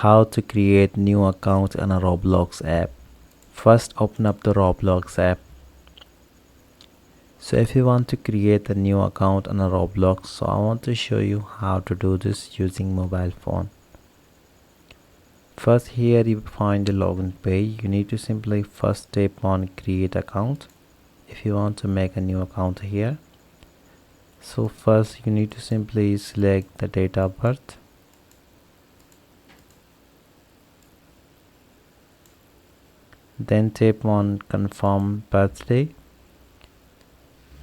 How to create new account on a Roblox app. First, open up the Roblox app. So if you want to create a new account on a Roblox, so I want to show you how to do this using mobile phone. First, here you find the login page. You need to simply first tap on create account if you want to make a new account here. So first you need to simply select the date of birth. Then tap on confirm birthday.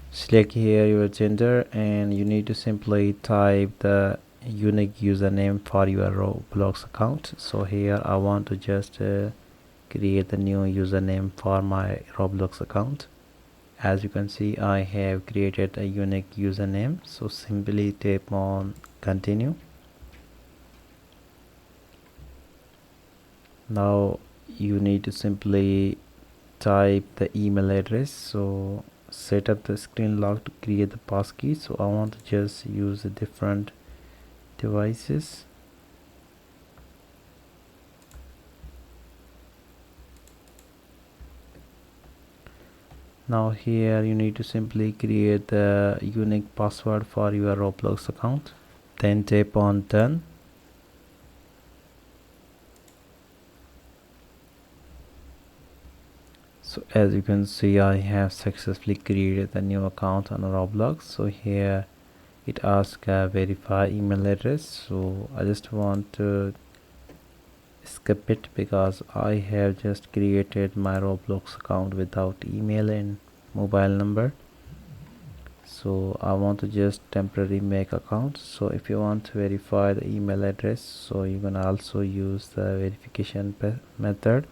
Select here your gender and you need to simply type the unique username for your Roblox account. So here I want to just create a new username for my Roblox account. As you can see, I have created a unique username, so simply tap on continue. Now you need to simply type the email address. So set up the screen lock to create the passkey. So I want to just use the different devices. Now here you need to simply create the unique password for your Roblox account. Then tap on done. So as you can see, I have successfully created a new account on Roblox. So here it asks verify email address. So I just want to skip it because I have just created my Roblox account without email and mobile number. So I want to just temporarily make account. So if you want to verify the email address, so you can also use the verification method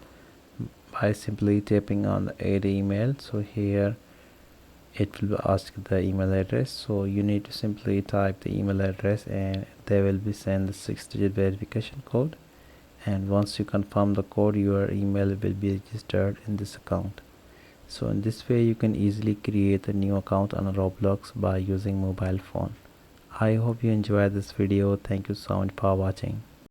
by simply tapping on the add email. So here it will ask the email address, so you need to simply type the email address and they will be sent the 6-digit verification code, and once you confirm the code, your email will be registered in this account. So in this way you can easily create a new account on a Roblox by using mobile phone. I hope you enjoyed this video. Thank you so much for watching.